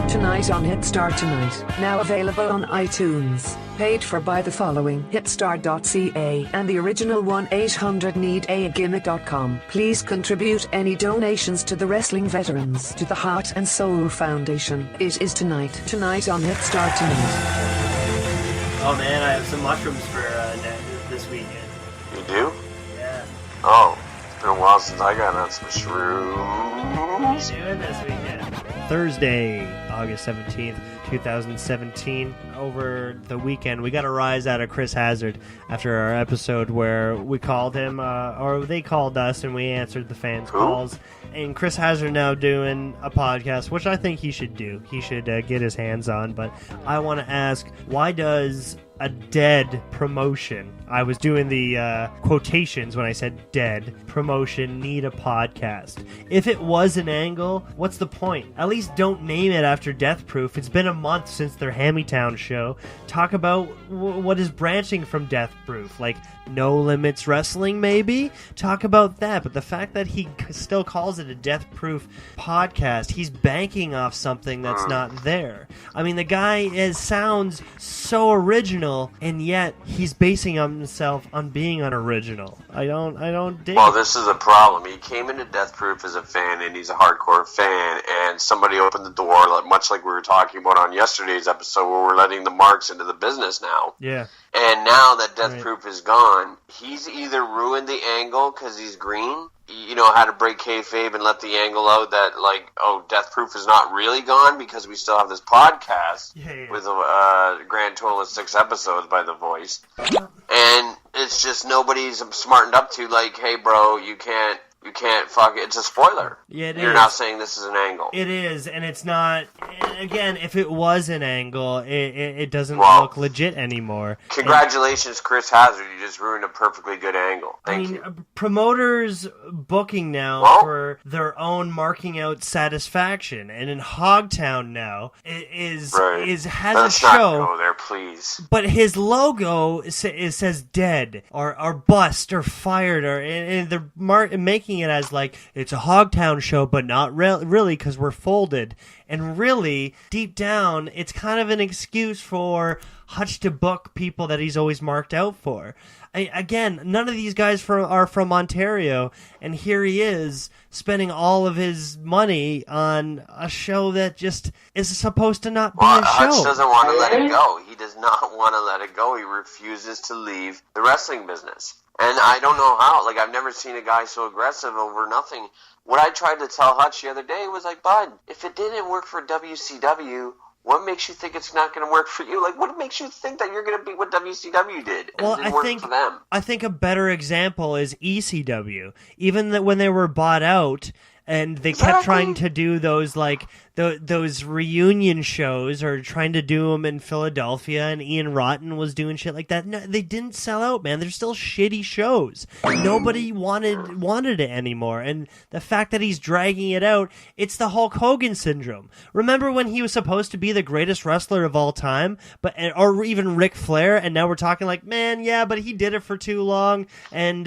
Tonight on Hitstar Tonight, now available on iTunes. Paid for by the following: hitstar.ca and the original 1-800-NEED-A-GIMMICK.com. Please contribute any donations to the wrestling veterans to the Heart and Soul Foundation. It is tonight on Hitstar Tonight. Oh man, I have some mushrooms for this weekend. You do? Yeah. Oh, it's been a while since I got on some shrooms. What are you doing this weekend? Thursday, August 17th, 2017. Over the weekend, we got a rise out of Chris Hazard after our episode where we called him, or they called us, and we answered the fans' calls. And Chris Hazard now doing a podcast, which I think he should do. He should get his hands on. But I want to ask, why does a dead promotion, I was doing the quotations when I said dead promotion, need a podcast? If it was an angle, what's the point? At least don't name it after Death Proof. It's been a month since their Hammy-Town show. Talk about what is branching from Death Proof, like No Limits Wrestling maybe? Talk about that. But the fact that he still calls it a Death Proof podcast, he's banking off something that's not there. I mean, the guy sounds so original, and yet he's basing himself on being unoriginal. I don't dig Well, it. this is a problem. He came into Death Proof as a fan, and he's a hardcore fan, and somebody opened the door, much like we were talking about on yesterday's episode, where we're letting the marks into the business now. Yeah. And now that Death Proof is gone, he's either ruined the angle because he's green, had to break kayfabe and let the angle out that, Death Proof is not really gone because we still have this podcast with a grand total of 6 episodes by The Voice. And it's just nobody's smartened up to, hey, bro, you can't fuck it. It's a spoiler. Yeah, it is. You're now saying this is an angle. It is, and it's not. Again, if it was an angle, it doesn't look legit anymore. Congratulations, Chris Hazard. You just ruined a perfectly good angle. Thank you. Promoters booking now for their own marking out satisfaction, and in Hogtown now has Let's a not show. go there, please. But his logo says dead or bust or fired, and they're making it as it's a Hogtown show, but not really because we're folded. And really, deep down, it's kind of an excuse for Hutch to book people that he's always marked out for. Again, none of these guys are from Ontario, and here he is spending all of his money on a show that just is supposed to not be a show. Hutch doesn't want to let it go. He does not want to let it go. He refuses to leave the wrestling business. And I don't know how. I've never seen a guy so aggressive over nothing. What I tried to tell Hutch the other day was bud, if it didn't work for WCW, what makes you think it's not going to work for you? What makes you think that you're going to be what WCW did? And it didn't work for them. I think a better example is ECW. Even when they were bought out, and they kept trying to do those those reunion shows, or trying to do them in Philadelphia, and Ian Rotten was doing shit like that. No, they didn't sell out, man. They're still shitty shows. Nobody wanted it anymore. And the fact that he's dragging it out, it's the Hulk Hogan syndrome. Remember when he was supposed to be the greatest wrestler of all time, or even Ric Flair, and now we're talking man, yeah, but he did it for too long, and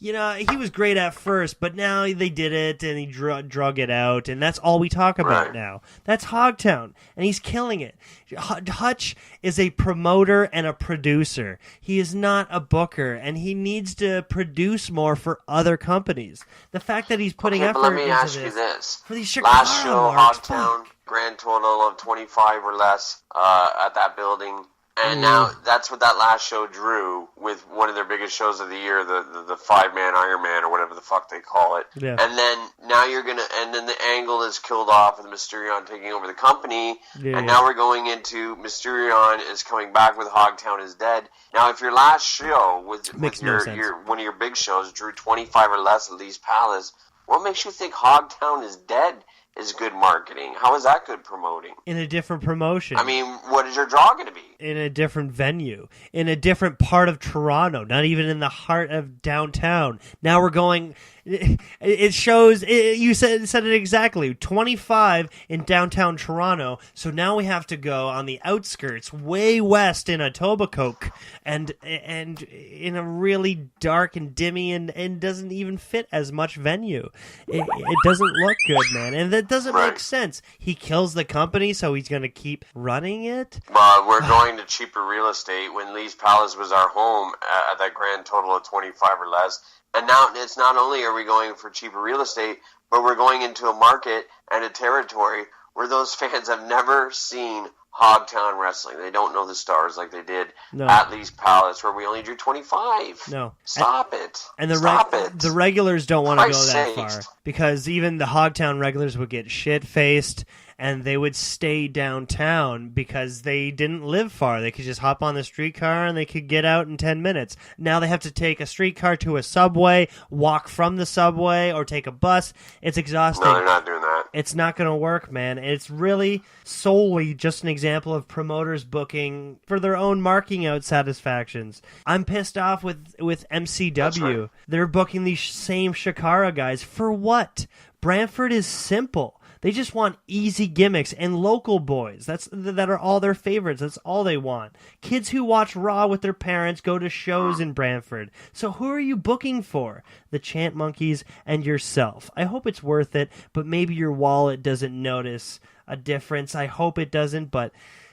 he was great at first, but now they did it, and he drug it out, and that's all we talk about now. That's Hogtown, and he's killing it. Hutch is a promoter and a producer. He is not a booker, and he needs to produce more for other companies. The fact that he's putting effort into this. Let me ask you this. For these Chicago last show, marks, Hogtown, grand total of 25 or less at that building. And now that's what that last show drew with one of their biggest shows of the year, the 5-man Iron Man or whatever the fuck they call it. Yeah. And then now and then the angle is killed off with Mysterion taking over the company. Yeah, and now we're going into Mysterion is coming back with Hogtown is dead. Now if your last show with your one of your big shows drew 25 or less at Lee's Palace, what makes you think Hogtown is dead is good marketing? How is that good promoting? In a different promotion. I mean, what is your draw going to be? In a different venue. In a different part of Toronto. Not even in the heart of downtown. Now we're going it shows. You said it exactly. 25 in downtown Toronto. So now we have to go on the outskirts, way west in Etobicoke, and in a really dark and dimmy and doesn't even fit as much venue. It doesn't look good, man, and that doesn't make sense. He kills the company, so he's going to keep running it. We're going to cheaper real estate when Lee's Palace was our home at that grand total of 25 or less. And now it's not only are we going for cheaper real estate, but we're going into a market and a territory where those fans have never seen Hogtown wrestling. They don't know the stars like they did at Lee's Palace, where we only drew 25. No. Stop it. And the regulars don't want to go that far, because even the Hogtown regulars would get shit-faced, and they would stay downtown because they didn't live far. They could just hop on the streetcar and they could get out in 10 minutes. Now they have to take a streetcar to a subway, walk from the subway, or take a bus. It's exhausting. No, they're not doing that. It's not going to work, man. It's really solely just an example of promoters booking for their own marking out satisfactions. I'm pissed off with MCW. Right. They're booking these same Shakara guys. For what? Brantford is simple. They just want easy gimmicks and local boys. That are all their favorites. That's all they want. Kids who watch Raw with their parents go to shows in Brantford. So who are you booking for? The Chant Monkeys and yourself. I hope it's worth it, but maybe your wallet doesn't notice a difference. I hope it doesn't, but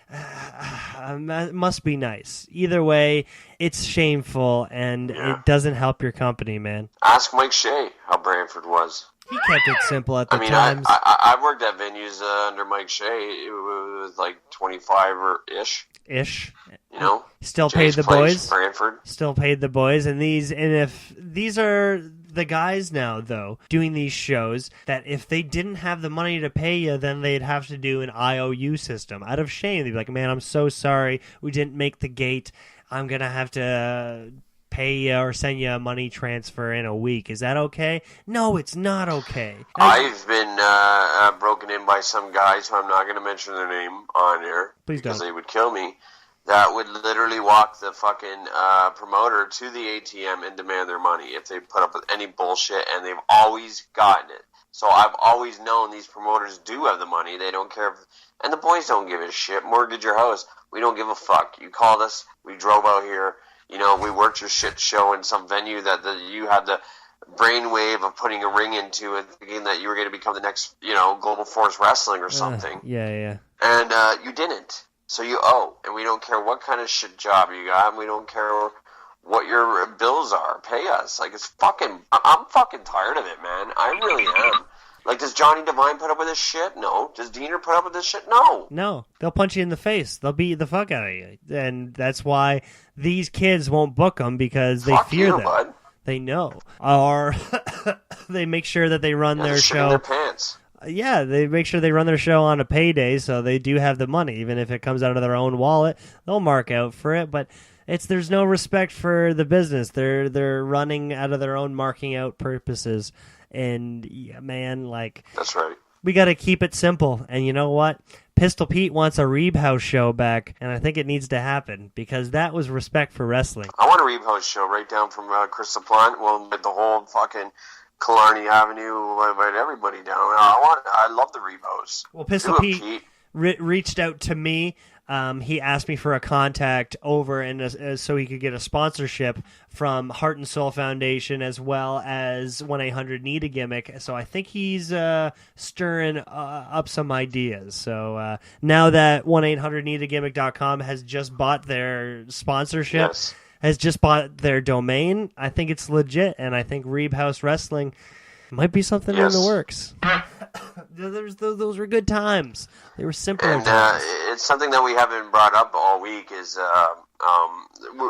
it must be nice. Either way, it's shameful, and it doesn't help your company, man. Ask Mike Shea how Brantford was. He kept it simple at the times. I worked at venues under Mike Shea. It was like 25 or ish. You know, still Jay's paid the boys. Brantford. Still paid the boys, and if these are the guys now, though, doing these shows, that if they didn't have the money to pay you, then they'd have to do an IOU system. Out of shame, they'd be like, "Man, I'm so sorry, we didn't make the gate. I'm gonna have to pay you or send you a money transfer in a week. Is that okay?" No, it's not okay. I've been broken in by some guys who I'm not going to mention their name on air. Please because don't. They would kill me. That would literally walk the fucking promoter to the ATM and demand their money if they put up with any bullshit, and they've always gotten it. So I've always known these promoters do have the money. They don't care and the boys don't give a shit. Mortgage your house. We don't give a fuck. You called us. We drove out here. You know, we worked your shit show in some venue that you had the brainwave of putting a ring into and thinking that you were going to become the next, Global Force Wrestling or something. Yeah. And you didn't. So you owe. And we don't care what kind of shit job you got. And we don't care what your bills are. Pay us. Like, I'm fucking tired of it, man. I really am. Like, does Johnny Devine put up with this shit? No. Does Diener put up with this shit? No. No. They'll punch you in the face. They'll beat the fuck out of you. And that's why these kids won't book them, because they fear them. Bud. They know. Or they make sure that they run their show. Their pants. Yeah, they make sure they run their show on a payday, so they do have the money. Even if it comes out of their own wallet, they'll mark out for it. But there's no respect for the business. They're running out of their own marking out purposes. And, yeah, man, like... That's right. We got to keep it simple. And you know what? Pistol Pete wants a Reeb House show back, and I think it needs to happen, because that was respect for wrestling. I want a Reeb House show right down from Crystal Plant. Well, with the whole fucking Killarney Avenue, invite everybody down. I love the Reeb House. Well, Pistol Pete reached out to me. He asked me for a contact over, and so he could get a sponsorship from Heart and Soul Foundation as well as 1-800-NEED-A-GIMMICK. So I think he's stirring up some ideas. So now that 1-800-NEED-A-GIMMICK.com has just bought their sponsorship, has just bought their domain, I think it's legit, and I think Reeb House Wrestling might be something in the works. Those were good times. They were simpler times. It's something that we haven't brought up all week is,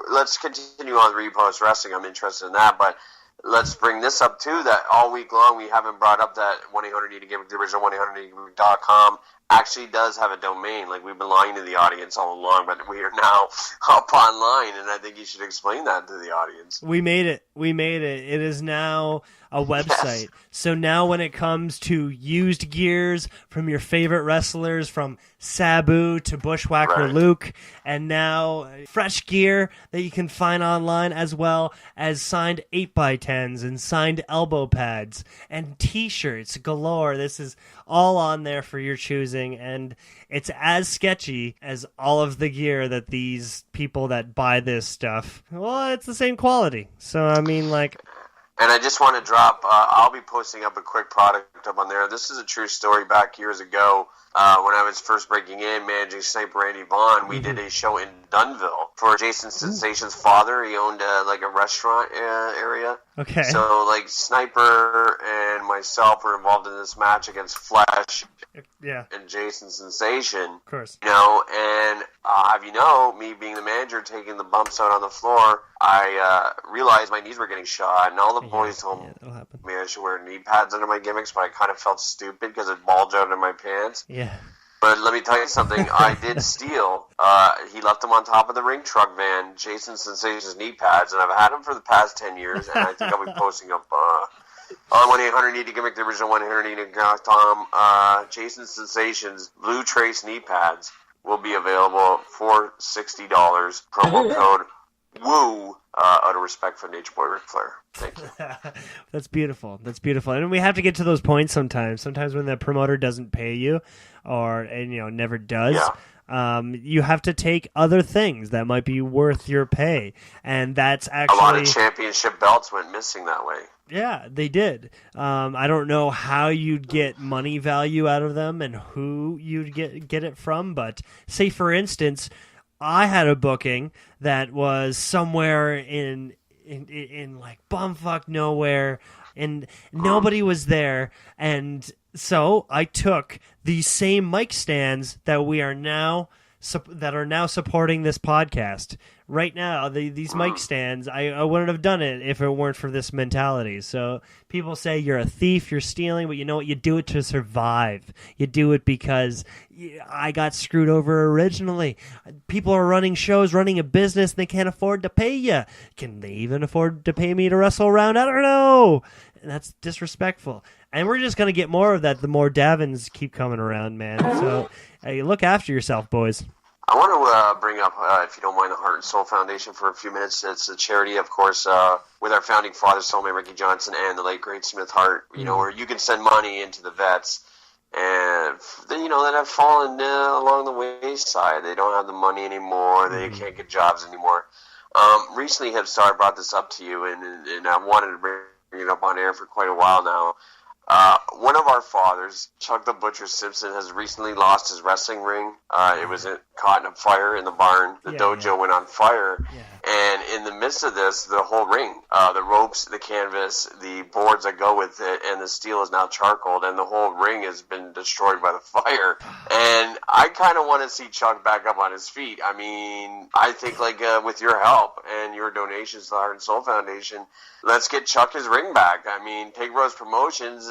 let's continue on Reeb House Wrestling. I'm interested in that, but let's bring this up too, that all week long we haven't brought up that 1-800-NEED-A-GIMMICK, the original 1-800-NEED-A-GIMMICK.com actually does have a domain. Like, we've been lying to the audience all along, but we are now up online, and I think you should explain that to the audience. We made it. It is now a website. Yes. So now when it comes to used gears from your favorite wrestlers, from Sabu to Bushwhacker Luke, and now fresh gear that you can find online, as well as signed 8x10s and signed elbow pads and t-shirts galore. This is all on there for your choosing, and it's as sketchy as all of the gear that these people that buy this stuff. Well, it's the same quality. So, I mean, like... And I just want to drop, I'll be posting up a quick product up on there. This is a true story back years ago when I was first breaking in, managing Sniper Randy Vaughn. We did a show in Dunnville for Jason Sensation's father. He owned like a restaurant area. Okay. So like Sniper and myself were involved in this match against Flash and Jason Sensation. Of course. You know, and have you know, me being the manager, taking the bumps out on the floor, I realized my knees were getting shot, and all the boys told me I should wear knee pads under my gimmicks, but I kind of felt stupid because it bulged out of my pants. Yeah. But let me tell you something, I did steal. He left them on top of the ring truck van, Jason Sensation's knee pads, and I've had them for the past 10 years, and I think I'll be posting up on 1-800-NEED-A-GIMMICK, the original 1-800-NEED-A-GIMMICK.com. Jason Sensation's Blue Trace knee pads will be available for $60. Promo code WOO, out of respect for Nature Boy Ric Flair. Thank you. That's beautiful. And we have to get to those points sometimes. Sometimes when the promoter doesn't pay you, or never does, you have to take other things that might be worth your pay, and that's actually a lot of championship belts went missing that way. Yeah, they did. I don't know how you'd get money value out of them and who you'd get it from, but say for instance, I had a booking that was somewhere in like bumfuck nowhere, and nobody was there, and so I took these same mic stands that we are now supporting this podcast. Right now, these mic stands, I wouldn't have done it if it weren't for this mentality. So people say you're a thief, you're stealing, but you know what? You do it to survive. You do it because I got screwed over originally. People are running shows, running a business, and they can't afford to pay you. Can they even afford to pay me to wrestle around? I don't know. And that's disrespectful. And we're just going to get more of that the more Davins keep coming around, man. So hey, look after yourself, boys. I want to bring up, if you don't mind, the Heart and Soul Foundation for a few minutes. It's a charity, of course, with our founding father, Soulmate Ricky Johnson, and the late great Smith Hart, where you can send money into the vets and that have fallen along the wayside. They don't have the money anymore. They can't get jobs anymore. Recently, Hipstar brought this up to you, and I wanted to bring it up on air for quite a while now. One of our fathers, Chuck the Butcher Simpson, has recently lost his wrestling ring. It was caught in a fire in the barn. The dojo went on fire. Yeah. And in the midst of this, the whole ring, the ropes, the canvas, the boards that go with it, and the steel is now charcoaled, and the whole ring has been destroyed by the fire. And I kind of want to see Chuck back up on his feet. I mean, I think with your help and your donations to the Heart and Soul Foundation, let's get Chuck his ring back. I mean, Pig Rose Promotions,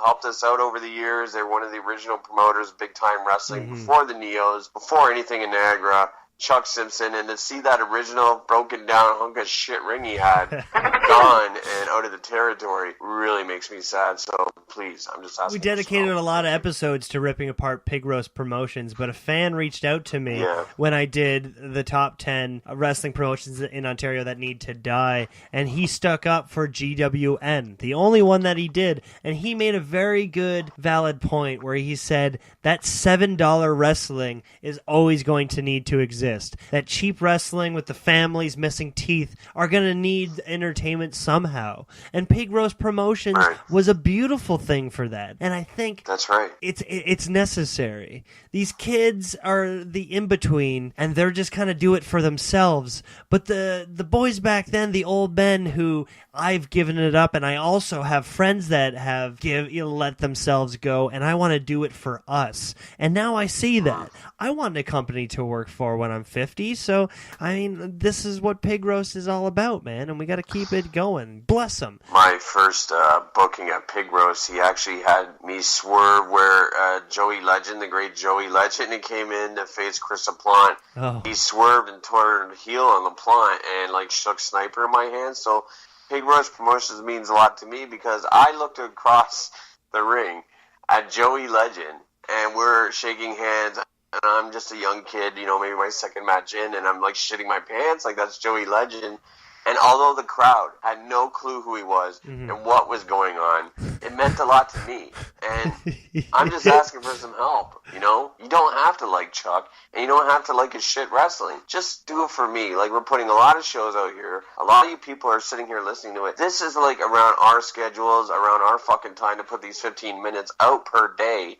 helped us out over the years. They're one of the original promoters of big time wrestling before the Neos, before anything in Niagara. Chuck Simpson, and to see that original broken down hunk of shit ring he had gone and out of the territory really makes me sad. So please, I'm just asking. We dedicated a lot of episodes to ripping apart Pig Roast Promotions, but a fan reached out to me when I did the top 10 wrestling promotions in Ontario that need to die, and he stuck up for GWN, the only one that he did, and he made a very good, valid point where he said that $7 wrestling is always going to need to exist. That cheap wrestling with the families missing teeth are going to need entertainment somehow. And Pig Roast Promotions was a beautiful thing for that. And I think that's right. It's necessary. These kids are the in-between, and they're just kind of do it for themselves. But the boys back then, the old men who I've given it up, and I also have friends that have let themselves go, and I want to do it for us. And now I see that. I want a company to work for when I'm 50, so, I mean, this is what Pig Roast is all about, man, and we got to keep it kid going. Bless him. My first booking at Pig Roast, he actually had me swerve where Joey Legend, the great Joey Legend, he came in to face Chris LaPlante. Oh. He swerved and turned heel on LaPlante and like shook Sniper in my hand. So Pig Roast Promotions means a lot to me because I looked across the ring at Joey Legend and we're shaking hands. And I'm just a young kid, you know, maybe my second match in, and I'm like shitting my pants, like that's Joey Legend. And although the crowd had no clue who he was and what was going on, it meant a lot to me. And I'm just asking for some help, you know? You don't have to like Chuck, and you don't have to like his shit wrestling. Just do it for me. Like, we're putting a lot of shows out here. A lot of you people are sitting here listening to it. This is like around our schedules, around our fucking time to put these 15 minutes out per day.